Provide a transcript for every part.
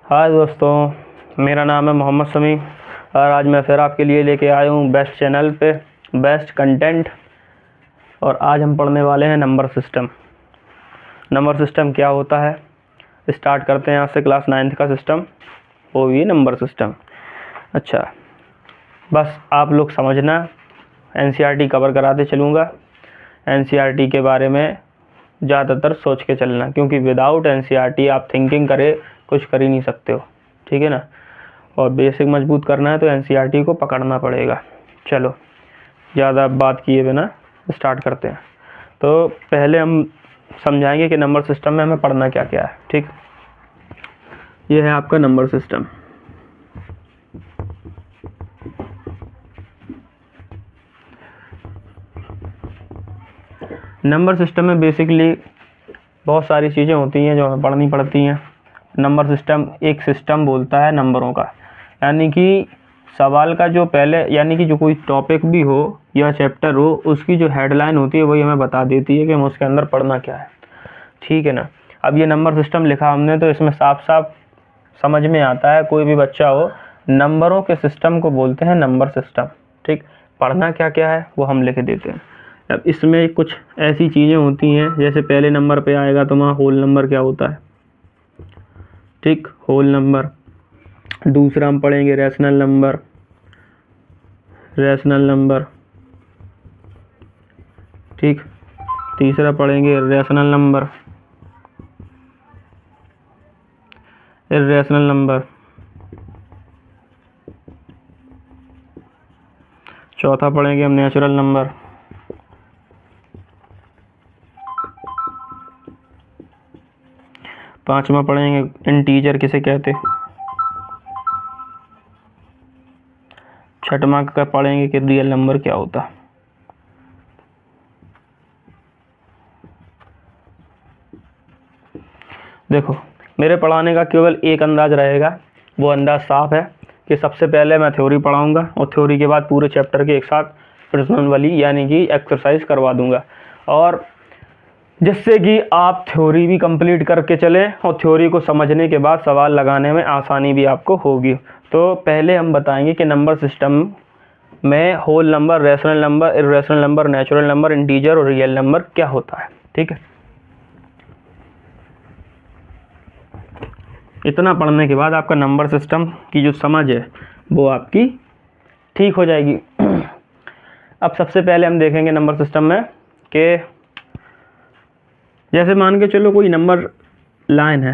हाय दोस्तों, मेरा नाम है मोहम्मद समी और आज मैं फिर आपके लिए लेके आया हूँ बेस्ट चैनल पे बेस्ट कंटेंट। और आज हम पढ़ने वाले हैं नंबर सिस्टम। नंबर सिस्टम क्या होता है, स्टार्ट करते हैं आज से क्लास 9th का सिस्टम, वो भी नंबर सिस्टम। अच्छा, बस आप लोग समझना, NCERT कवर कराते चलूँगा। NCERT के बारे में ज़्यादातर सोच के चलना, क्योंकि विदाउट NCERT आप थिंकिंग करे कुछ कर ही नहीं सकते हो, ठीक है ना। और बेसिक मजबूत करना है तो NCERT को पकड़ना पड़ेगा। चलो ज़्यादा बात किए बिना स्टार्ट करते हैं। तो पहले हम समझाएंगे कि नंबर सिस्टम में हमें पढ़ना क्या क्या है। ठीक, ये है आपका नंबर सिस्टम। नंबर सिस्टम में बेसिकली बहुत सारी चीज़ें होती हैं जो हमें पढ़नी पड़ती हैं। नंबर सिस्टम एक सिस्टम बोलता है नंबरों का, यानी कि सवाल का जो पहले, यानी कि जो कोई टॉपिक भी हो या चैप्टर हो, उसकी जो हेडलाइन होती है वही हमें बता देती है कि हमें उसके अंदर पढ़ना क्या है, ठीक है ना। अब ये नंबर सिस्टम लिखा हमने तो इसमें साफ साफ समझ में आता है, कोई भी बच्चा हो, नंबरों के सिस्टम को बोलते हैं नंबर सिस्टम। ठीक, पढ़ना क्या क्या है वो हम लिख देते हैं। अब इसमें कुछ ऐसी चीज़ें होती हैं, जैसे पहले नंबर पे आएगा तो वहाँ होल नंबर क्या होता है, ठीक, होल नंबर। दूसरा हम पढ़ेंगे रैशनल नंबर, रैशनल नंबर, ठीक। तीसरा पढ़ेंगे रैशनल नंबर, इर्रेशनल नंबर। चौथा पढ़ेंगे हम नेचुरल नंबर। पांचवा पढ़ेंगे इंटीजर किसे कहते। छठवां का पढ़ेंगे कि रियल नंबर क्या होता। देखो, मेरे पढ़ाने का केवल एक अंदाज रहेगा, वो अंदाज साफ है कि सबसे पहले मैं थ्योरी पढ़ाऊंगा और थ्योरी के बाद पूरे चैप्टर के एक साथ प्रश्न वाली यानी कि एक्सरसाइज करवा दूंगा, और जिससे कि आप थ्योरी भी कंप्लीट करके चलें और थ्योरी को समझने के बाद सवाल लगाने में आसानी भी आपको होगी। तो पहले हम बताएंगे कि नंबर सिस्टम में whole number, rational number, irrational number, natural number, integer और रियल नंबर क्या होता है, ठीक है। इतना पढ़ने के बाद आपका नंबर सिस्टम की जो समझ है वो आपकी ठीक हो जाएगी। अब सबसे पहले हम देखेंगे नंबर सिस्टम में कि जैसे मान के चलो कोई नंबर लाइन है,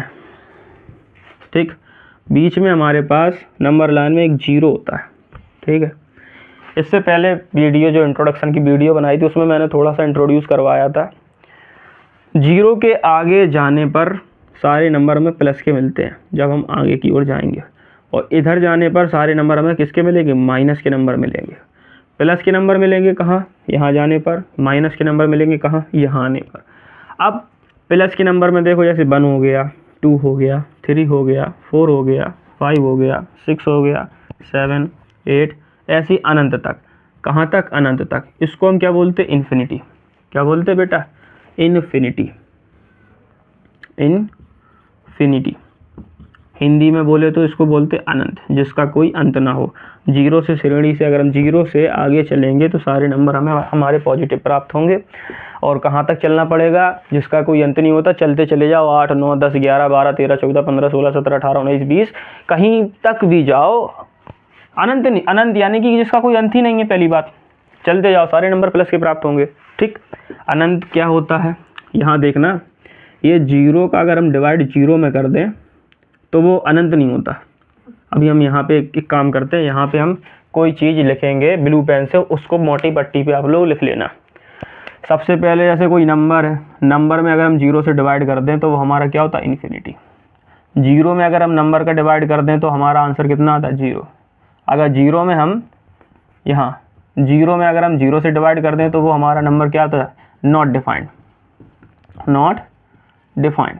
ठीक, बीच में हमारे पास नंबर लाइन में एक जीरो होता है, ठीक है। इससे पहले वीडियो जो इंट्रोडक्शन की वीडियो बनाई थी उसमें मैंने थोड़ा सा इंट्रोड्यूस करवाया था। जीरो के आगे जाने पर सारे नंबर हमें प्लस के मिलते हैं जब हम आगे की ओर जाएंगे, और इधर जाने पर सारे नंबर हमें किसके मिलेंगे, माइनस के नंबर मिलेंगे। प्लस के नंबर मिलेंगे कहाँ, यहाँ जाने पर। माइनस के नंबर मिलेंगे कहाँ, यहाँ आने पर। अब प्लस के नंबर में देखो, जैसे 1 हो गया, 2 हो गया, 3 हो गया, 4 हो गया, 5 हो गया, 6 हो गया, 7, 8, ऐसी अनंत तक। कहाँ तक, अनंत तक। इसको हम क्या बोलते, इन्फिनिटी। क्या बोलते बेटा, इन्फिनिटी। इन्फिनिटी हिंदी में बोले तो इसको बोलते अनंत, जिसका कोई अंत ना हो। जीरो से श्रेणी से अगर हम जीरो से आगे चलेंगे तो सारे नंबर हमें हमारे पॉजिटिव प्राप्त होंगे। और कहाँ तक चलना पड़ेगा, जिसका कोई अंत नहीं होता, चलते चले जाओ। 8, 9, 10, 11, 12, 13, 14, 15, 16, 17, 18, 19, 20, कहीं तक भी जाओ, अनंत नहीं, अनंत यानी कि जिसका कोई अंत ही नहीं है। पहली बात, चलते जाओ, सारे नंबर प्लस के प्राप्त होंगे, ठीक। अनंत क्या होता है, यहाँ देखना, ये जीरो का अगर हम डिवाइड जीरो में कर दें तो वो अनंत नहीं होता। अभी हम यहाँ पे एक काम करते हैं, यहाँ पे हम कोई चीज़ लिखेंगे ब्लू पेन से, उसको मोटी पट्टी पे आप लोग लिख लेना। सबसे पहले जैसे कोई नंबर है, नंबर में अगर हम जीरो से डिवाइड कर दें तो वो हमारा क्या होता है, इन्फिनिटी। जीरो में अगर हम नंबर का डिवाइड कर दें तो हमारा आंसर कितना आता है, जीरो। अगर जीरो में हम यहाँ जीरो में अगर हम जीरो से डिवाइड कर दें तो वो हमारा नंबर क्या आता है, नॉट डिफाइंड। नॉट डिफाइंड,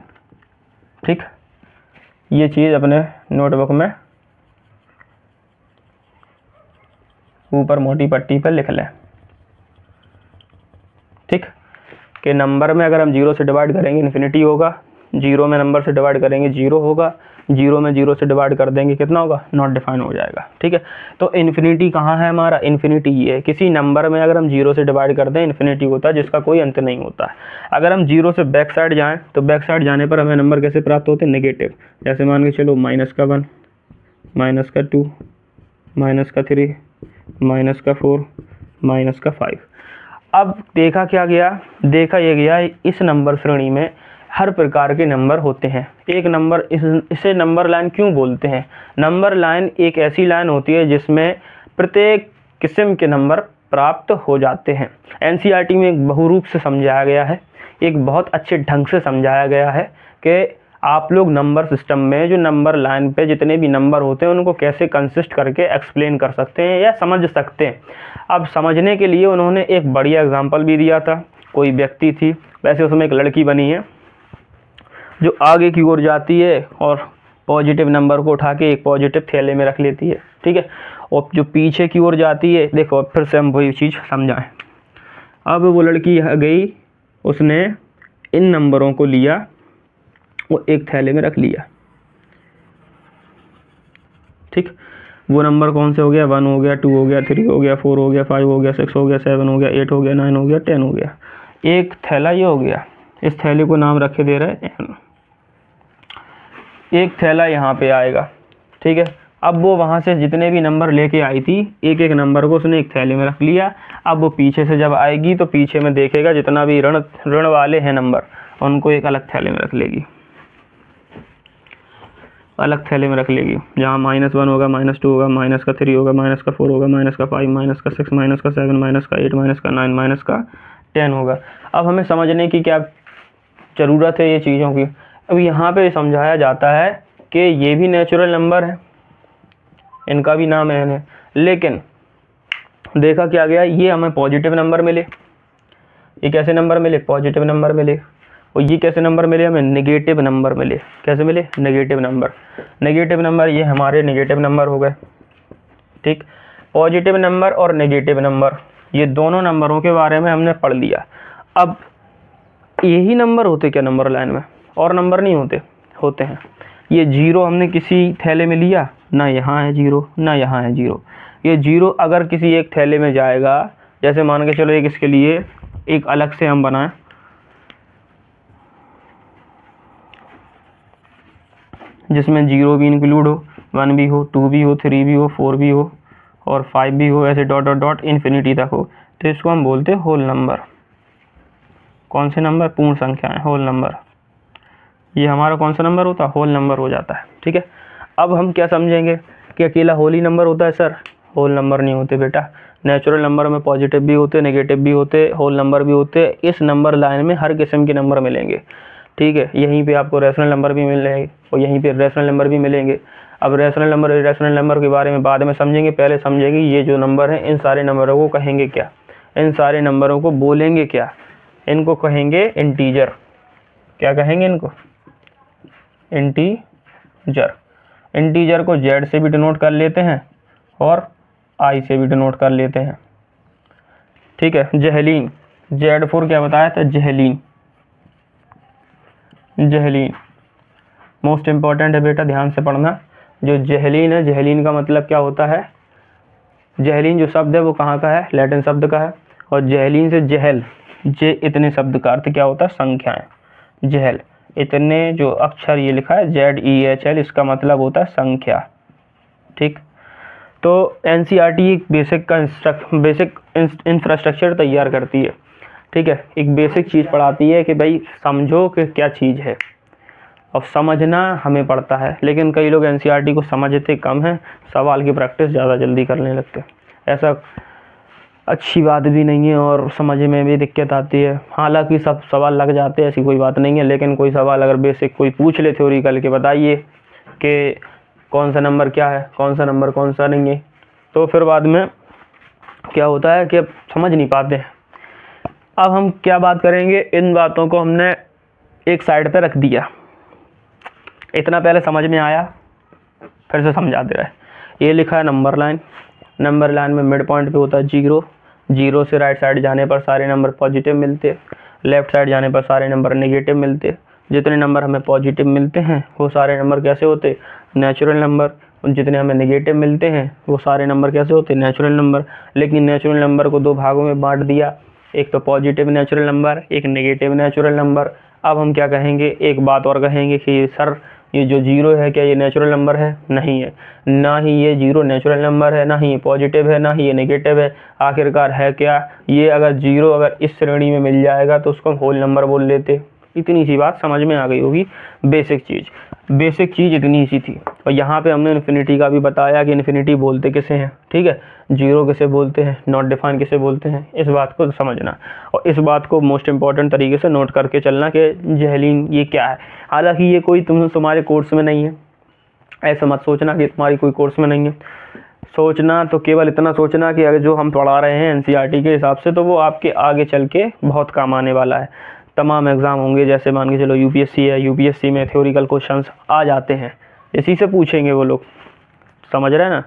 ठीक। ये चीज़ अपने नोटबुक में ऊपर मोटी पट्टी पर लिख लें, ठीक। कि नंबर में अगर हम जीरो से डिवाइड करेंगे इन्फिनिटी होगा, जीरो में नंबर से डिवाइड करेंगे जीरो होगा, जीरो में जीरो से डिवाइड कर देंगे, कितना होगा, नॉट डिफाइन हो जाएगा। ठीक है, तो इन्फिनिटी कहाँ है हमारा, इन्फिनिटी ये है, किसी नंबर में अगर हम जीरो से डिवाइड कर दें इन्फिनिटी होता है जिसका कोई अंत नहीं होता है। अगर हम जीरो से बैक साइड जाएँ तो बैक साइड जाने पर हमें नंबर कैसे प्राप्त होते हैं, नेगेटिव। जैसे मान के चलो -1, -2, -3, -4, -5। अब देखा क्या गया, देखा ये गया इस नंबर श्रेणी में हर प्रकार के नंबर होते हैं। एक नंबर, इसे नंबर लाइन क्यों बोलते हैं, नंबर लाइन एक ऐसी लाइन होती है जिसमें प्रत्येक किस्म के नंबर प्राप्त हो जाते हैं। एनसीईआरटी में एक बहुरूप से समझाया गया है, एक बहुत अच्छे ढंग से समझाया गया है कि आप लोग नंबर सिस्टम में जो नंबर लाइन पे जितने भी नंबर होते हैं उनको कैसे कंसिस्ट करके एक्सप्लेन कर सकते हैं या समझ सकते हैं। अब समझने के लिए उन्होंने एक बढ़िया एग्जांपल भी दिया था। कोई व्यक्ति थी, वैसे उसमें एक लड़की बनी है जो आगे की ओर जाती है और पॉजिटिव नंबर को उठा के एक पॉजिटिव थैले में रख लेती है। ठीक है, और जो पीछे की ओर जाती है, देखो फिर से हम वही चीज़ समझाएं। अब वो लड़की गई, उसने इन नंबरों को लिया, वो एक थैले में रख लिया। ठीक, वो नंबर कौन से हो गया, 1 हो गया, 2 हो गया, 3 हो गया, 4 हो गया, 5 हो गया, 6 हो गया, 7 हो गया, 8 हो गया, 9 हो गया, 10 हो गया। एक थैला ये हो गया, इस थैले को नाम रखे दे रहे हैं n। एक थैला यहाँ पे आएगा। ठीक है, अब वो वहाँ से जितने भी नंबर लेके आई थी, एक एक नंबर को उसने एक थैले में रख लिया। अब वो पीछे से जब आएगी तो पीछे में देखेगा जितना भी ऋण वाले हैं नंबर, उनको एक अलग थैले में रख लेगी, अलग थैले में रख लेगी। जहाँ -1 होगा, -2 होगा, -3 होगा, -4 होगा, -5, -6, -7, -8, -9, -10 होगा। अब हमें समझने की क्या ज़रूरत है ये चीज़ों की। अब यहाँ पे समझाया जाता है कि ये भी नेचुरल नंबर है, इनका भी नाम n है, लेकिन देखा क्या गया, ये हमें पॉजिटिव नंबर मिले। ये कैसे नंबर मिले, पॉजिटिव नंबर मिले। और ये कैसे नंबर मिले, हमें नेगेटिव नंबर मिले। कैसे मिले, नेगेटिव नंबर। नेगेटिव नंबर ये हमारे नेगेटिव नंबर हो गए। ठीक, पॉजिटिव नंबर और नेगेटिव नंबर, ये दोनों नंबरों के बारे में हमने पढ़ लिया। अब यही नंबर होते क्या नंबर लाइन में, और नंबर नहीं होते, होते हैं। ये जीरो हमने किसी थैले में लिया, ना यहाँ है जीरो, ना यहाँ है जीरो। ये जीरो अगर किसी एक थैले में जाएगा, जैसे मान के चलो एक इसके लिए एक अलग से हम बनाएं, जिसमें 0 भी इंक्लूड हो, 1 भी हो, 2 भी हो, 3 भी हो, 4 भी हो और 5 भी हो, ऐसे डॉट डॉट डॉट इन्फिनिटी तक हो, तो इसको हम बोलते हैं होल नंबर। कौन से नंबर, पूर्ण संख्याएं, होल नंबर। ये हमारा कौन सा नंबर होता है, होल नंबर हो जाता है। ठीक है, अब हम क्या समझेंगे कि अकेला होल ही नंबर होता है। सर होल नंबर नहीं होते बेटा, नेचुरल नंबर में पॉजिटिव भी होते, नेगेटिव भी होते, होल नंबर भी होते। इस नंबर लाइन में हर किस्म के नंबर मिलेंगे। ठीक है, यहीं पे आपको रेशनल नंबर भी मिलेंगे और यहीं पे रेशनल नंबर भी मिलेंगे। अब रेशनल नंबर, इरेशनल नंबर के बारे में बाद में समझेंगे, पहले समझेंगे ये जो नंबर हैं इन सारे नंबरों को कहेंगे क्या, इन सारे नंबरों को बोलेंगे क्या, इनको कहेंगे इंटीजर। क्या कहेंगे इनको, इंटीजर। इंटीजर को जेड से भी डिनोट कर लेते हैं और आई से भी डिनोट कर लेते हैं। ठीक है, जहलीन, Z4 क्या बताया था, जहलीन। जहलीन मोस्ट इंपॉर्टेंट है बेटा, ध्यान से पढ़ना। जो जहलीन है, जहलीन का मतलब क्या होता है, जहलीन जो शब्द है वो कहाँ का है, लैटिन शब्द का है। और जहलीन से जहल, जे इतने शब्द का अर्थ क्या होता है, संख्याएं। जहल, इतने जो अक्षर ये लिखा है ZEHL, इसका मतलब होता है संख्या। ठीक, तो एनसीईआरटी एक बेसिक इंफ्रास्ट्रक्चर तैयार करती है। ठीक है, एक बेसिक चीज़ पढ़ाती है कि भाई समझो कि क्या चीज़ है, और समझना हमें पड़ता है। लेकिन कई लोग एनसीईआरटी को समझते कम हैं, सवाल की प्रैक्टिस ज़्यादा जल्दी करने लगते हैं। ऐसा अच्छी बात भी नहीं है और समझ में भी दिक्कत आती है। हालांकि सब सवाल लग जाते हैं, ऐसी कोई बात नहीं है, लेकिन कोई सवाल अगर बेसिक कोई पूछ ले थ्योरिकल के, बताइए कि कौन सा नंबर क्या है, कौन सा नंबर कौन सा नहीं है, तो फिर बाद में क्या होता है कि अब समझ नहीं पाते हैं। अब हम क्या बात करेंगे, इन बातों को हमने एक साइड पर रख दिया। इतना पहले समझ में आया, फिर से समझा दे रहा है। ये लिखा है नंबर लाइन, नंबर लाइन में मिड पॉइंट पे होता है 0। 0 से राइट साइड जाने पर सारे नंबर पॉजिटिव मिलते, लेफ्ट साइड जाने पर सारे नंबर नेगेटिव मिलते। जितने नंबर हमें पॉजिटिव मिलते हैं वो सारे नंबर कैसे होते, नेचुरल नंबर। जितने हमें नेगेटिव मिलते हैं वो सारे नंबर कैसे होते, नेचुरल नंबर। लेकिन नेचुरल नंबर को दो भागों में बांट दिया, एक तो पॉजिटिव नेचुरल नंबर, एक नेगेटिव नेचुरल नंबर। अब हम क्या कहेंगे, एक बात और कहेंगे कि सर ये जो जीरो है क्या ये नेचुरल नंबर है, नहीं है। ना ही ये जीरो नेचुरल नंबर है, ना ही ये पॉजिटिव है, ना ही ये नेगेटिव है। आखिरकार है क्या, ये अगर जीरो अगर इस श्रेणी में मिल जाएगा तो उसको हम होल नंबर बोल लेते। इतनी सी बात समझ में आ गई होगी, बेसिक चीज़ इतनी सी थी। और यहाँ पे हमने इन्फिनिटी का भी बताया कि इन्फिनिटी बोलते किसे हैं, ठीक है, जीरो किसे बोलते हैं, नॉट डिफाइन किसे बोलते हैं, इस बात को समझना। और इस बात को मोस्ट इंपॉर्टेंट तरीके से नोट करके चलना कि जेहलीन ये क्या है। हालांकि ये कोई तुम्हारे कोर्स में नहीं है, ऐसा मत सोचना कि तुम्हारी कोई कोर्स में नहीं है। सोचना तो केवल इतना सोचना कि अगर जो हम पढ़ा रहे हैं एनसीईआरटी के हिसाब से तो वो आपके आगे चल के बहुत काम आने वाला है। तमाम एग्ज़ाम होंगे, जैसे मान के चलो यूपीएससी है, यूपीएससी में थ्योरिकल क्वेश्चंस आ जाते हैं, इसी से पूछेंगे वो लोग, समझ रहे हैं ना।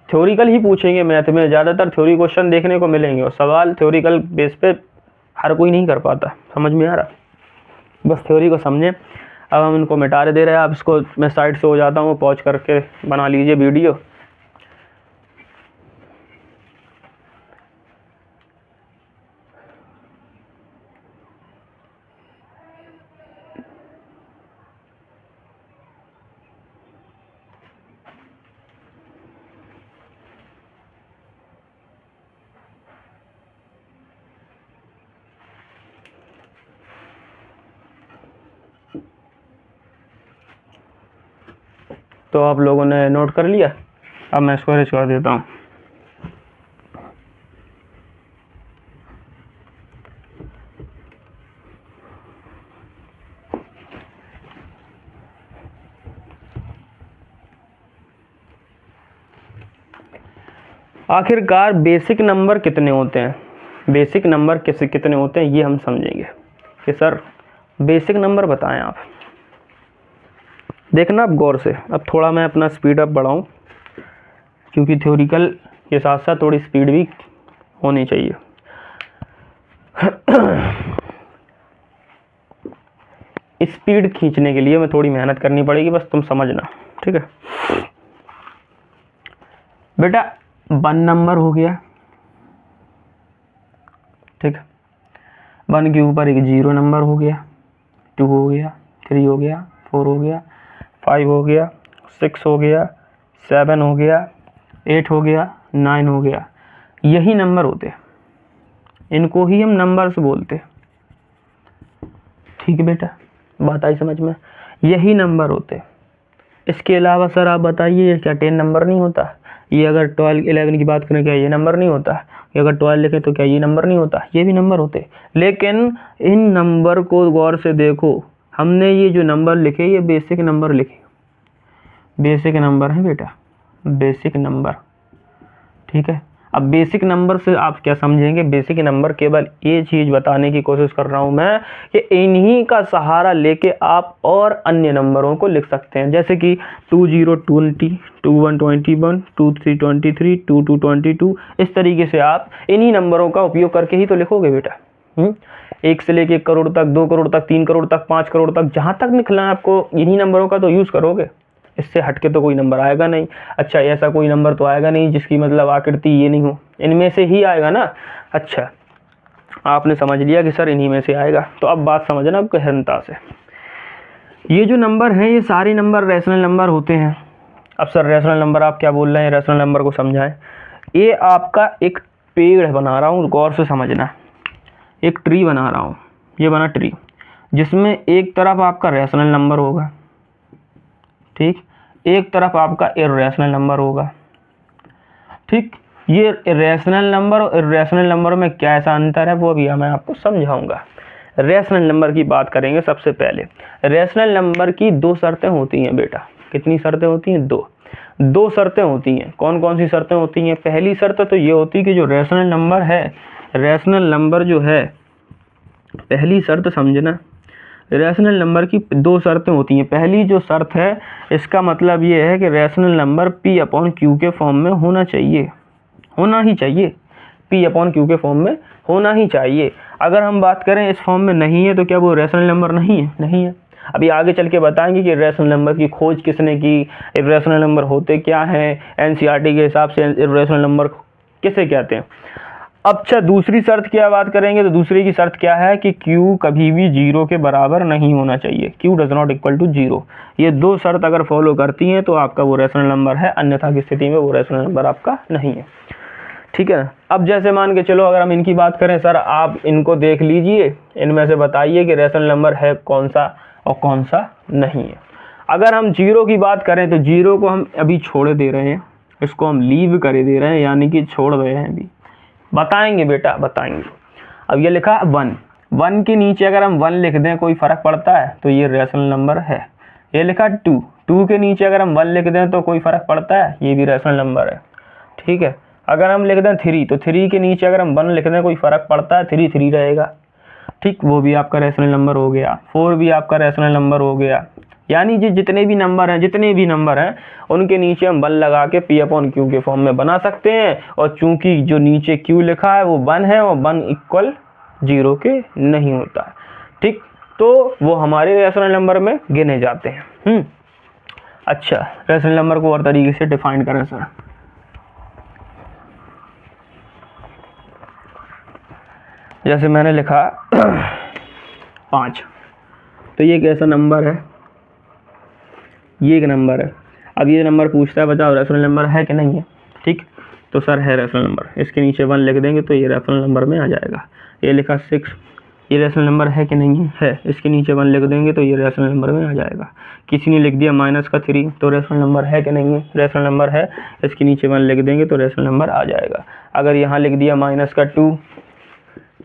थ्योरिकल ही पूछेंगे, मैथ में ज़्यादातर थ्योरी क्वेश्चन देखने को मिलेंगे और सवाल थ्योरिकल बेस पे हर कोई नहीं कर पाता। समझ में आ रहा, बस थ्योरी को समझें। अब हम इनको मिटा दे रहे हैं, अब इसको मैं साइड से हो जाता हूँ, पॉज करके बना लीजिए वीडियो। तो आप लोगों ने नोट कर लिया, अब मैं इसको रेज कर देता हूँ। आखिरकार बेसिक नंबर कितने होते हैं, बेसिक नंबर कितने होते हैं ये हम समझेंगे कि सर बेसिक नंबर बताएं आप। देखना आप गौर से, अब थोड़ा मैं अपना स्पीड अप बढ़ाऊं क्योंकि थ्योरिकल के साथ साथ थोड़ी स्पीड भी होनी चाहिए। स्पीड खींचने के लिए मैं थोड़ी मेहनत करनी पड़ेगी, बस तुम समझना, ठीक है बेटा। 1 नंबर हो गया, ठीक है, 1 के ऊपर एक 0 नंबर हो गया, 2 हो गया, 3 हो गया, 4 हो गया, 5 हो गया, 6 हो गया, 7 हो गया, 8 हो गया, 9 हो गया। यही नंबर होते, इनको ही हम नंबर्स बोलते, ठीक है बेटा, बात आई समझ में, यही नंबर होते। इसके अलावा सर आप बताइए क्या 10 नंबर नहीं होता, ये अगर 12 11 की बात करें क्या ये नंबर नहीं होता, ये अगर 12 लिखें तो क्या ये नंबर नहीं होता, ये भी नंबर होते। लेकिन इन नंबर को गौर से देखो, हमने ये जो नंबर लिखे ये बेसिक नंबर लिखे, बेसिक नंबर है बेटा, बेसिक नंबर, ठीक है। अब बेसिक नंबर से आप क्या समझेंगे, बेसिक नंबर केवल ये चीज़ बताने की कोशिश कर रहा हूँ मैं कि इन्हीं का सहारा लेके आप और अन्य नंबरों को लिख सकते हैं, जैसे कि 2020, 2121, 2323, 2222। इस तरीके से आप इन्हीं नंबरों का उपयोग करके ही तो लिखोगे बेटा। 1 से लेके 1 करोड़ तक, 2 करोड़ तक, 3 करोड़ तक, 5 करोड़ तक, जहाँ तक लिखना है आपको इन्हीं नंबरों का तो यूज़ करोगे, इससे हटके तो कोई नंबर आएगा नहीं। अच्छा, ऐसा कोई नंबर तो आएगा नहीं जिसकी मतलब आकृति ये नहीं हो, इनमें से ही आएगा ना। अच्छा, आपने समझ लिया कि सर इन्हीं में से आएगा, तो अब बात समझना अब गहनता से। ये जो नंबर हैं ये सारे नंबर रैशनल नंबर होते हैं। अब सर रैशनल नंबर आप क्या बोल रहे हैं, रैशनल नंबर को समझाएं। ये आपका एक पेड़ बना रहा हूँ, गौर से समझना, एक ट्री बना रहा हूँ, ये बना ट्री, जिसमें एक तरफ आपका रैशनल नंबर होगा, ठीक, एक तरफ आपका इर्रेशनल नंबर होगा, ठीक। ये रैशनल नंबर और इर्रेशनल नंबर में क्या ऐसा अंतर है वो अभी मैं आपको समझाऊंगा। रैशनल नंबर की बात करेंगे सबसे पहले। रैशनल नंबर की 2 शर्तें होती हैं बेटा, कितनी शर्तें होती हैं, 2 शर्तें होती हैं। कौन कौन सी शर्तें होती हैं, पहली शर्त तो ये होती है कि जो रैशनल नंबर है, रैशनल नंबर जो है, पहली शर्त समझना, रैशनल नंबर की 2 शर्तें होती हैं। पहली जो शर्त है इसका मतलब ये है कि रैशनल नंबर P/Q के फॉर्म में होना चाहिए, होना ही चाहिए, P/Q के फॉर्म में होना ही चाहिए। अगर हम बात करें इस फॉर्म में नहीं है तो क्या वो रैशनल नंबर नहीं है, नहीं है। अभी आगे चल के बताएंगे कि इर्रेशनल नंबर की खोज किसने की, इर्रेशनल नंबर होते क्या हैं, एनसीईआरटी के हिसाब से इर्रेशनल नंबर किसे कहते हैं। अच्छा, दूसरी शर्त क्या बात करेंगे, तो दूसरी की शर्त क्या है कि Q कभी भी 0 के बराबर नहीं होना चाहिए, Q does not equal to 0। ये दो शर्त अगर फॉलो करती हैं तो आपका वो रेशनल नंबर है, अन्यथा की स्थिति में वो रेशनल नंबर आपका नहीं है। ठीक है, अब जैसे मान के चलो अगर हम इनकी बात करें, सर आप इनको देख लीजिए, इनमें से बताइए कि रेशनल नंबर है कौन सा और कौन सा नहीं है। अगर हम 0 की बात करें तो 0 को हम अभी छोड़ दे रहे हैं, इसको हम लीव कर दे रहे हैं, यानी कि छोड़ रहे हैं अभी। बताएंगे बेटा बताएंगे। अब ये लिखा 1, 1 के नीचे अगर हम 1 लिख दें कोई फ़र्क पड़ता है, तो ये रेशनल नंबर है। ये लिखा 2, 2 के नीचे अगर हम 1 लिख दें तो कोई फ़र्क पड़ता है, ये भी रेशनल नंबर है। ठीक है, अगर हम लिख दें 3, तो 3 के नीचे अगर हम 1 लिख दें कोई फ़र्क पड़ता है, 3 3 रहेगा। ठीक, वो भी आपका रेशनल नंबर हो गया। 4 भी आपका रेशनल नंबर हो गया। यानी जितने भी नंबर हैं उनके नीचे हम 1 लगा के P/Q के फॉर्म में बना सकते हैं, और चूंकि जो नीचे Q लिखा है वो 1 है और 1 इक्वल 0 के नहीं होता है। ठीक, तो वो हमारे रेशनल नंबर में गिने जाते हैं। अच्छा, रेशनल नंबर को और तरीके से डिफाइन करें सर। जैसे मैंने लिखा 5, तो ये एक ऐसा नंबर है, ये एक नंबर है। अब ये नंबर पूछता है बताओ रेशनल नंबर है कि नहीं है। ठीक, तो सर है रेशनल नंबर, इसके नीचे 1 लिख देंगे तो ये रेशनल नंबर में आ जाएगा। ये लिखा 6, ये रेशनल नंबर है कि नहीं है, इसके नीचे 1 लिख देंगे तो ये रेशनल नंबर में आ जाएगा। किसी ने लिख दिया -3, तो रेशनल नंबर है कि नहीं है, रेशनल नंबर है, इसके नीचे 1 लिख देंगे तो रेशनल नंबर आ जाएगा। अगर यहाँ लिख दिया -2,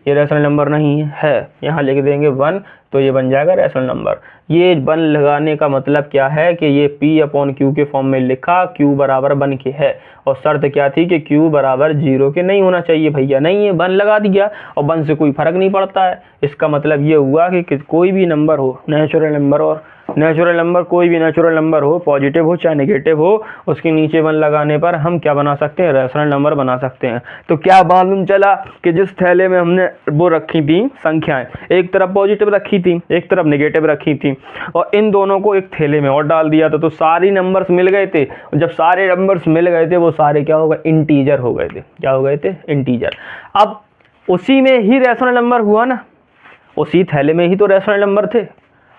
ये रेशनल नंबर नहीं है, यहाँ लिख देंगे 1, तो ये बन जाएगा रेशनल नंबर। ये 1 लगाने का मतलब क्या है कि ये P/Q के फॉर्म में लिखा, Q बराबर 1 के है, और शर्त क्या थी कि Q बराबर 0 के नहीं होना चाहिए भैया, नहीं है, 1 लगा दिया और 1 से कोई फर्क नहीं पड़ता है। इसका मतलब ये हुआ कि कोई भी नंबर हो, नेचुरल नंबर, और नेचुरल नंबर कोई भी नेचुरल नंबर हो, पॉजिटिव हो चाहे नेगेटिव हो, उसके नीचे 1 लगाने पर हम क्या बना सकते हैं, रेशनल नंबर बना सकते हैं। तो क्या मालूम चला कि जिस थैले में हमने वो रखी थी संख्याएं, एक तरफ पॉजिटिव रखी थी, एक तरफ नेगेटिव रखी थी, और इन दोनों को एक थैले में और डाल दिया था, तो सारी नंबर्स मिल गए थे। जब सारे नंबर्स मिल गए थे वो सारे क्या हो गए, इंटीजर हो गए थे। क्या हो गए थे, इंटीजर। अब उसी में ही रेशनल नंबर हुआ ना, उसी थैले में ही तो रेशनल नंबर थे,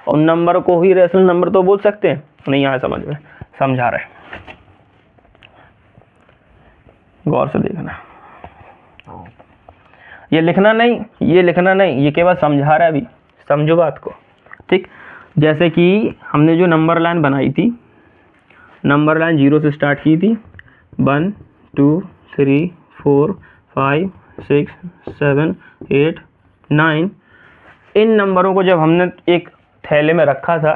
उन नंबर को ही रेशनल नंबर तो बोल सकते हैं। नहीं आया समझ में, समझा रहे, गौर से देखना। ये लिखना नहीं, ये लिखना नहीं, ये केवल समझा रहा है अभी, समझो बात को। ठीक, जैसे कि हमने जो नंबर लाइन बनाई थी, नंबर लाइन 0 से स्टार्ट की थी, 1 2 3 4 5 6 7 8 9, इन नंबरों को जब हमने एक थैले में रखा था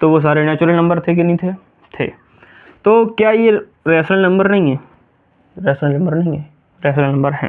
तो वो सारे नेचुरल नंबर थे कि नहीं थे, थे। तो क्या ये रेशनल नंबर नहीं है, रेशनल नंबर नहीं है, रेशनल नंबर है।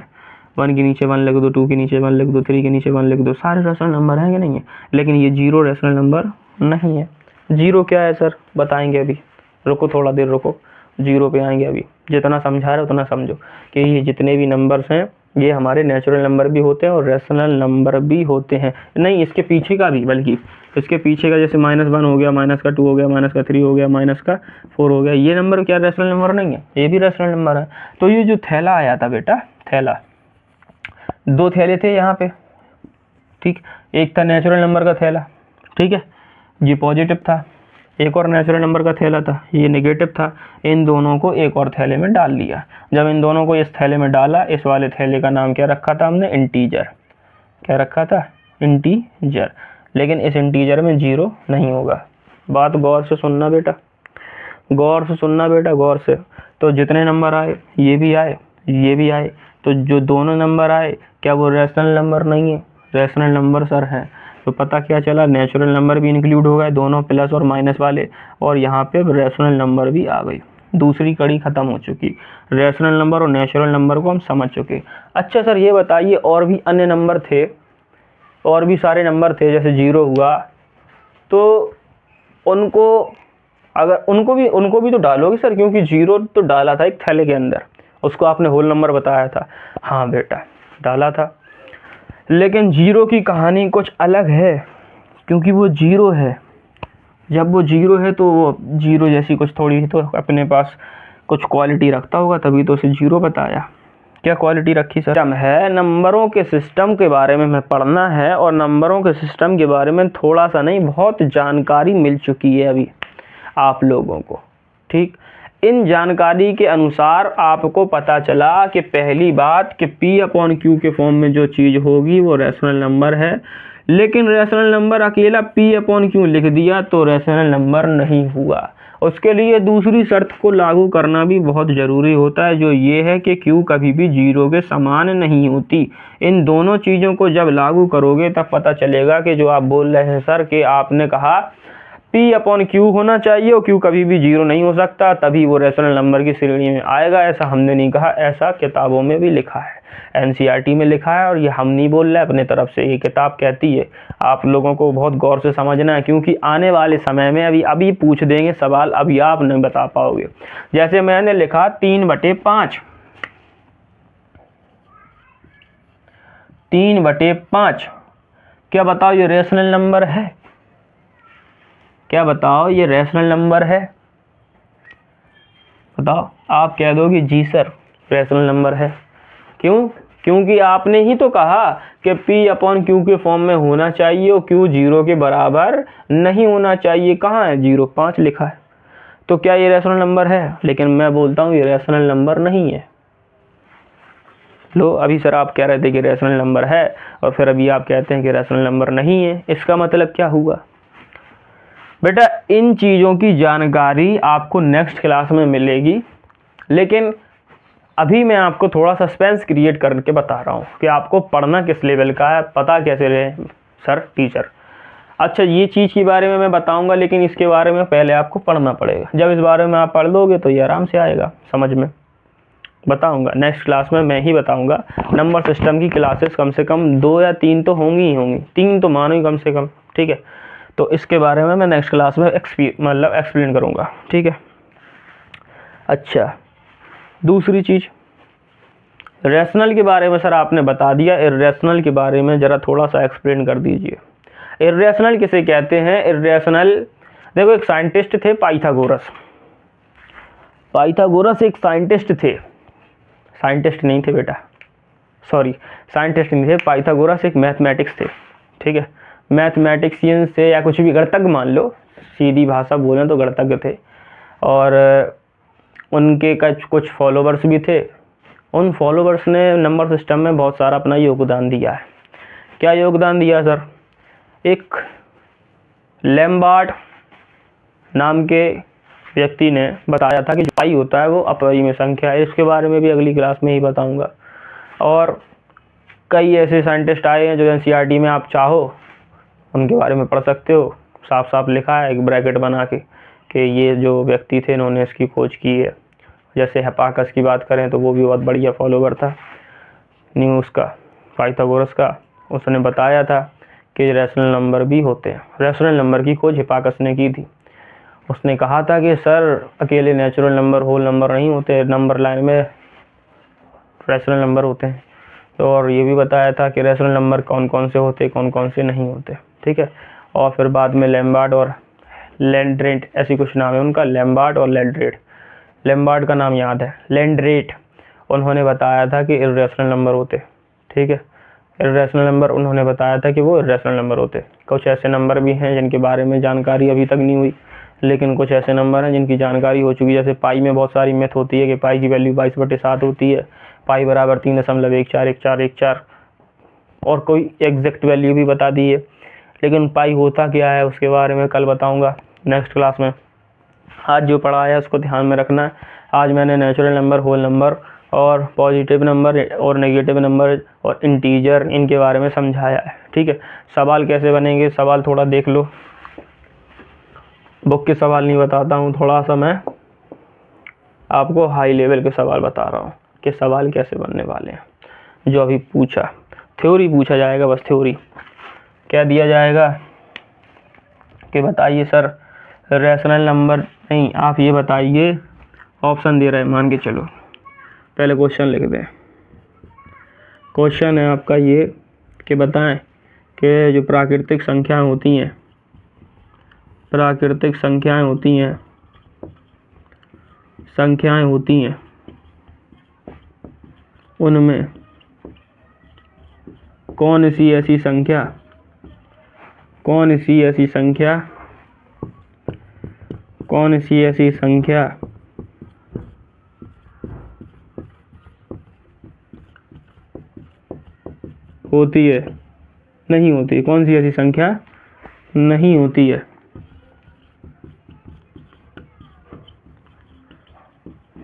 1 के नीचे 1 लिख दो, 2 के नीचे 1 लिख दो, 3 के नीचे 1 लिख दो, सारे रेशनल नंबर हैं कि नहीं है। लेकिन ये 0 रेशनल नंबर नहीं है। 0 क्या है सर, बताएंगे अभी, रुको थोड़ा देर रुको, 0 पे आएंगे अभी। जितना समझा रहे उतना समझो कि ये जितने भी नंबर्स हैं ये हमारे नेचुरल नंबर भी होते हैं और रेशनल नंबर भी होते हैं। नहीं, इसके पीछे का भी, बल्कि इसके पीछे का, जैसे -1 हो गया, -2 हो गया, -3 हो गया, -4 हो गया, ये नंबर क्या रेशनल नंबर नहीं है, ये भी रेशनल नंबर है। तो ये जो थैला आया था बेटा, थैला, 2 थैले थे यहाँ पे। ठीक, एक था नेचुरल नंबर का थैला, ठीक है, ये पॉजिटिव था। एक और नेचुरल नंबर का थैला था, ये नेगेटिव था। इन दोनों को एक और थैले में डाल लिया। जब इन दोनों को इस थैले में डाला, इस वाले थैले का नाम क्या रखा था हमने, इंटीजर। क्या रखा था, इंटीजर। लेकिन इस इंटीजर में 0 नहीं होगा। बात गौर से सुनना बेटा, गौर से सुनना बेटा, गौर से। तो जितने नंबर आए, ये भी आए, ये भी आए, तो जो दोनों नंबर आए क्या वो रेशनल नंबर नहीं है, रेशनल नंबर सर है। तो पता क्या चला, नेचुरल नंबर भी इंक्लूड हो गए, दोनों प्लस और माइनस वाले, और यहाँ पे रेशनल नंबर भी आ गई। दूसरी कड़ी खत्म हो चुकी, रेशनल नंबर और नेचुरल नंबर को हम समझ चुके। अच्छा सर ये बताइए, और भी अन्य नंबर थे, और भी सारे नंबर थे, जैसे 0 हुआ, तो उनको अगर उनको भी तो डालोगे सर, क्योंकि 0 तो डाला था एक थैले के अंदर, उसको आपने होल नंबर बताया था। हाँ बेटा डाला था, लेकिन 0 की कहानी कुछ अलग है, क्योंकि वो जीरो है। जब वो जीरो है तो वो जीरो जैसी कुछ थोड़ी तो अपने पास कुछ क्वालिटी रखता होगा, तभी तो उसे जीरो बताया। क्या क्वालिटी रखी सर? है नंबरों के सिस्टम के बारे में हमें पढ़ना है, और नंबरों के सिस्टम के बारे में थोड़ा सा नहीं, बहुत जानकारी मिल चुकी है अभी आप लोगों को। ठीक, इन जानकारी के अनुसार आपको पता चला कि पहली बात कि P/Q के फॉर्म में जो चीज़ होगी वो रैशनल नंबर है, लेकिन रैशनल नंबर अकेला P/Q लिख दिया तो रैशनल नंबर नहीं हुआ। उसके लिए दूसरी शर्त को लागू करना भी बहुत ज़रूरी होता है, जो ये है कि Q कभी भी जीरो के समान नहीं होती। इन दोनों चीज़ों को जब लागू करोगे तब पता चलेगा कि जो आप बोल रहे हैं सर कि आपने कहा P/Q होना चाहिए और Q कभी भी जीरो नहीं हो सकता, तभी वो रैशनल नंबर की श्रेणी में आएगा। ऐसा हमने नहीं कहा, ऐसा किताबों में भी लिखा है, NCERT में लिखा है, और ये हम नहीं बोल रहे अपने तरफ से, ये किताब कहती है। आप लोगों को बहुत गौर से समझना है, क्योंकि आने वाले समय में अभी पूछ देंगे सवाल, अभी आप नहीं बता पाओगे। जैसे मैंने लिखा 3/5, 3/5, क्या बताओ ये रैशनल नंबर है? क्या बताओ ये रैशनल नंबर है? बताओ। आप कह दोगे जी सर रैशनल नंबर है। क्यों? क्योंकि आपने ही तो कहा कि P/Q के फॉर्म में होना चाहिए और Q जीरो के बराबर नहीं होना चाहिए। कहाँ है जीरो? 5 लिखा है। तो क्या ये रैशनल नंबर है? लेकिन मैं बोलता हूँ ये रैशनल नंबर नहीं है। लो, अभी सर आप कह रहे थे कि रैशनल नंबर है, और फिर अभी आप कहते हैं कि रैशनल नंबर नहीं है। इसका मतलब क्या हुआ? बेटा, इन चीज़ों की जानकारी आपको नेक्स्ट क्लास में मिलेगी, लेकिन अभी मैं आपको थोड़ा सस्पेंस क्रिएट करके बता रहा हूँ कि आपको पढ़ना किस लेवल का है, पता कैसे रहे सर टीचर। अच्छा, ये चीज़ के बारे में मैं बताऊंगा, लेकिन इसके बारे में पहले आपको पढ़ना पड़ेगा। जब इस बारे में आप पढ़ लोगे तो ये आराम से आएगा समझ में। बताऊंगा नेक्स्ट क्लास में, मैं ही बताऊंगा। नंबर सिस्टम की क्लासेस कम से कम 2 या 3 तो होंगी ही होंगी, 3 तो मानो ही कम से कम। ठीक है, तो इसके बारे में मैं नेक्स्ट क्लास में एक्सप्लेन करूँगा। ठीक है। अच्छा, दूसरी चीज़, रैशनल के बारे में सर आपने बता दिया, इर्रेशनल के बारे में ज़रा थोड़ा सा एक्सप्लेन कर दीजिए। इर्रेशनल किसे कहते हैं? इर्रेशनल, देखो एक साइंटिस्ट थे पाइथागोरस। पाइथागोरस एक साइंटिस्ट थे, साइंटिस्ट नहीं थे बेटा, सॉरी, साइंटिस्ट नहीं थे। पाइथागोरस एक मैथमेटिक्स थे। ठीक है, मैथमेटिशियन से या कुछ भी गणितज्ञ मान लो, सीधी भाषा बोलें तो गणितज्ञ थे, और उनके कुछ फॉलोवर्स भी थे। उन फॉलोवर्स ने नंबर सिस्टम में बहुत सारा अपना योगदान दिया है। क्या योगदान दिया सर? एक लैम्बार्ट नाम के व्यक्ति ने बताया था कि जो पाई होता है वो अपरिमेय संख्या है। इसके बारे में भी अगली क्लास में ही बताऊंगा। और कई ऐसे साइंटिस्ट आए हैं जो NCERT में आप चाहो उनके बारे में पढ़ सकते हो। साफ साफ लिखा है एक ब्रैकेट बना के कि ये जो व्यक्ति थे इन्होंने इसकी खोज की है। जैसे हिप्पार्कस की बात करें तो वो भी बहुत बढ़िया फॉलोवर था न्यूज़ का, पाइथागोरस का। उसने बताया था कि रैशनल नंबर भी होते हैं। रैशनल नंबर की खोज हिप्पार्कस ने की थी। उसने कहा था कि सर अकेले नेचुरल नंबर होल नंबर नहीं होते, नंबर लाइन में रैशनल नंबर होते हैं। तो और ये भी बताया था कि रैशनल नंबर कौन कौन से होते, कौन कौन से नहीं होते। ठीक है, और फिर बाद में लैम्बार्ट और लैंड्रेट, ऐसी कुछ नाम है उनका, लैम्बार्ट और लैंड्रेट। लैम्बार्ट का नाम याद है, लैंड्रेट, उन्होंने बताया था कि इर्रेशनल नंबर होते। ठीक है, इर्रेशनल नंबर उन्होंने बताया था कि वो इर्रेशनल नंबर होते। कुछ ऐसे नंबर भी हैं जिनके बारे में जानकारी अभी तक नहीं हुई, लेकिन कुछ ऐसे नंबर हैं जिनकी जानकारी हो चुकी है। जैसे पाई में बहुत सारी मैथ होती है कि पाई की वैल्यू 22/7 होती है, पाई बराबर 3.141414, और कोई एग्जैक्ट वैल्यू भी बता दी है। लेकिन पाई होता क्या है उसके बारे में कल बताऊंगा नेक्स्ट क्लास में। आज जो पढ़ा है उसको ध्यान में रखना है। आज मैंने नेचुरल नंबर, होल नंबर और पॉजिटिव नंबर और नेगेटिव नंबर और इंटीजर, इनके बारे में समझाया है। ठीक है, सवाल कैसे बनेंगे, सवाल थोड़ा देख लो। बुक के सवाल नहीं बताता हूँ, थोड़ा सा मैं आपको हाई लेवल के सवाल बता रहा हूँ कि सवाल कैसे बनने वाले हैं। जो अभी पूछा, थ्योरी पूछा जाएगा, बस थ्योरी। क्या दिया जाएगा कि बताइए सर रैशनल नंबर, नहीं आप ये बताइए, ऑप्शन दे रहे हैं मान के चलो। पहले क्वेश्चन लिख दें। क्वेश्चन है आपका ये कि बताएं कि जो प्राकृतिक संख्याएं होती हैं, प्राकृतिक संख्याएं होती हैं, उनमें कौन सी ऐसी संख्या होती है, नहीं होती, कौन सी ऐसी संख्या नहीं होती है।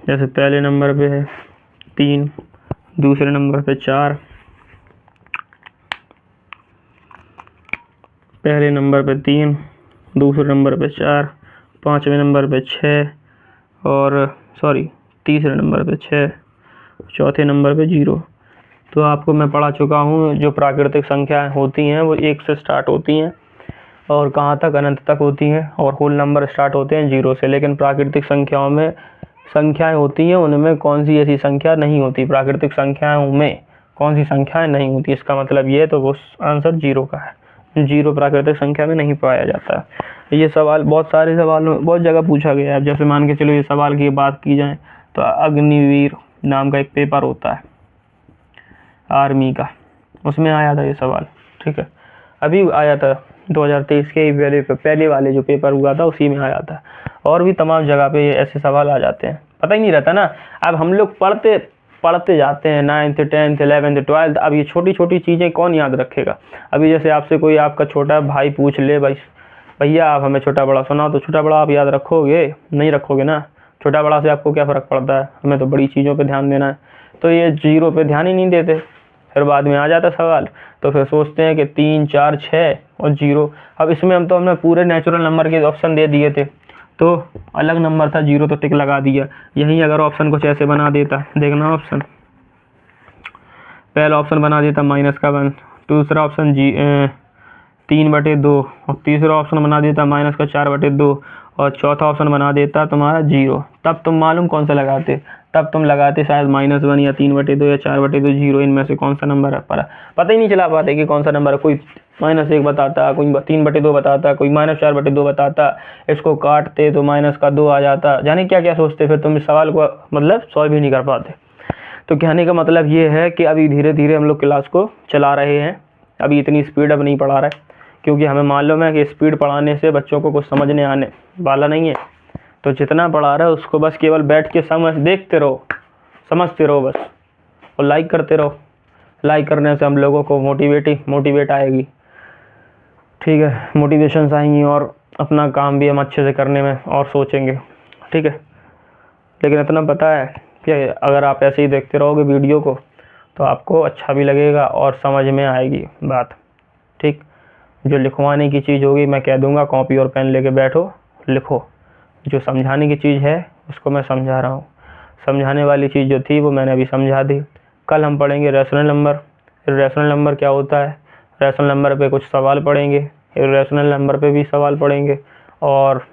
जैसे पहले नंबर पे है 3, दूसरे नंबर पे 4, पहले नंबर पे 3, दूसरे नंबर पे 4, पांचवें नंबर पे 6 और तीसरे नंबर पे 6, चौथे नंबर पे 0। तो आपको मैं पढ़ा चुका हूँ, जो प्राकृतिक संख्याएं होती हैं वो 1 से स्टार्ट होती हैं और कहाँ तक, अनंत तक होती हैं, और होल नंबर स्टार्ट होते हैं 0 से। लेकिन प्राकृतिक संख्याओं में संख्याएं होती हैं, उनमें कौन सी ऐसी संख्या नहीं होती, प्राकृतिक संख्याओं में कौन सी संख्याएं नहीं होती, इसका मतलब ये, तो वो आंसर 0 का है। 0 प्राकृतिक संख्या में नहीं पाया जाता है। ये सवाल बहुत सारे सवालों बहुत जगह पूछा गया है। जैसे मान के चलो ये सवाल की बात की जाए तो अग्निवीर नाम का एक पेपर होता है आर्मी का, उसमें आया था ये सवाल, ठीक है, अभी आया था 2023 के पहले वाले जो पेपर हुआ था उसी में आया था। और भी तमाम जगह पे ऐसे सवाल आ जाते हैं, पता ही नहीं रहता ना। अब हम लोग पढ़ते जाते हैं 9th 10th 11th 12th, अब ये छोटी छोटी चीज़ें कौन याद रखेगा। अभी जैसे आपसे कोई आपका छोटा भाई पूछ ले, भाई भैया आप हमें छोटा बड़ा सुनाओ, तो छोटा बड़ा आप याद रखोगे? नहीं रखोगे ना। छोटा बड़ा से आपको क्या फ़र्क पड़ता है, हमें तो बड़ी चीज़ों पे ध्यान देना है। तो ये 0 पे ध्यान ही नहीं देते, फिर बाद में आ जाता सवाल, तो फिर सोचते हैं कि 3 4 6 और 0। अब इसमें हमने पूरे नेचुरल नंबर के ऑप्शन दे दिए थे, तो अलग नंबर था 0, तो टिक लगा दिया। यहीं अगर ऑप्शन कुछ ऐसे बना देता, देखना ऑप्शन, पहला ऑप्शन बना देता -1, दूसरा ऑप्शन 3/2 और तीसरा ऑप्शन बना देता -4/2 और चौथा ऑप्शन बना देता तुम्हारा 0, तब तुम मालूम कौन सा लगाते, तब तुम लगाते शायद -1 या 3/2 या 4/2, 0 इनमें से कौन सा नंबर है। पता ही नहीं चला पाते कि कौन सा नंबर है। कोई -1 बताता, कोई 3/2 बताता, कोई -4/2 बताता, इसको काटते तो -2 आ जाता, जाने क्या क्या सोचते, फिर तुम इस सवाल को मतलब सॉल्व ही नहीं कर पाते। तो कहने का मतलब ये है कि अभी धीरे धीरे हम लोग क्लास को चला रहे हैं, अभी इतनी स्पीड अब नहीं पढ़ा रहे, क्योंकि हमें मालूम है कि स्पीड पढ़ाने से बच्चों को कुछ समझने आने वाला नहीं है। तो जितना पढ़ा रहा है उसको बस केवल बैठ के देखते रहो, समझते रहो बस, और लाइक करते रहो। लाइक करने से हम लोगों को मोटिवेट आएगी, ठीक है, मोटिवेशंस आएंगी और अपना काम भी हम अच्छे से करने में और सोचेंगे, ठीक है। लेकिन इतना पता है कि अगर आप ऐसे ही देखते रहोगे वीडियो को तो आपको अच्छा भी लगेगा और समझ में आएगी बात, ठीक। जो लिखवाने की चीज़ होगी मैं कह दूंगा कॉपी और पेन लेके बैठो, लिखो। जो समझाने की चीज़ है उसको मैं समझा रहा हूँ, समझाने वाली चीज़ जो थी वो मैंने अभी समझा दी। कल हम पढ़ेंगे रैशनल नंबर, इर्रेशनल नंबर क्या होता है, रैशनल नंबर पे कुछ सवाल पढ़ेंगे, इर्रेशनल नंबर पे भी सवाल पढ़ेंगे, और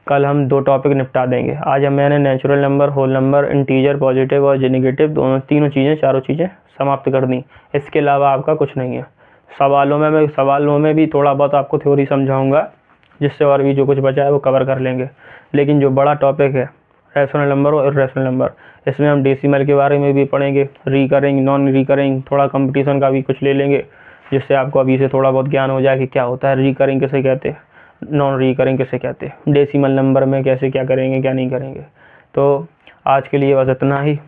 कल हम 2 टॉपिक निपटा देंगे। आज मैंने natural number, whole number, integer, positive और नेगेटिव चारों चीज़ें समाप्त कर दी। इसके अलावा आपका कुछ नहीं है। सवालों में भी थोड़ा बहुत आपको थ्योरी समझाऊंगा, जिससे और भी जो कुछ बचा है वो कवर कर लेंगे। लेकिन जो बड़ा टॉपिक है रैशनल नंबर और इर्रेशनल नंबर, इसमें हम डेसिमल के बारे में भी पढ़ेंगे, रिकरिंग, नॉन रिकरिंग, थोड़ा कंपटीशन का भी कुछ ले लेंगे, जिससे आपको अभी से थोड़ा बहुत ज्ञान हो जाए कि क्या होता है, रिकरिंग किसे कहते हैं, नॉन रिकरिंग किसे कहते हैं, डेसिमल नंबर में कैसे क्या करेंगे क्या नहीं करेंगे। तो आज के लिए बस इतना ही।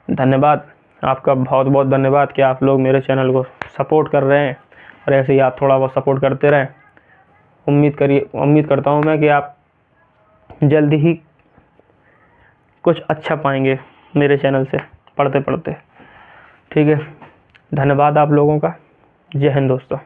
धन्यवाद, आपका बहुत बहुत धन्यवाद कि आप लोग मेरे चैनल को सपोर्ट कर रहे हैं, और ऐसे ही आप थोड़ा बहुत सपोर्ट करते रहें। उम्मीद करता हूँ मैं कि आप जल्दी ही कुछ अच्छा पाएंगे मेरे चैनल से पढ़ते पढ़ते, ठीक है। धन्यवाद आप लोगों का। जय हिंद दोस्तों।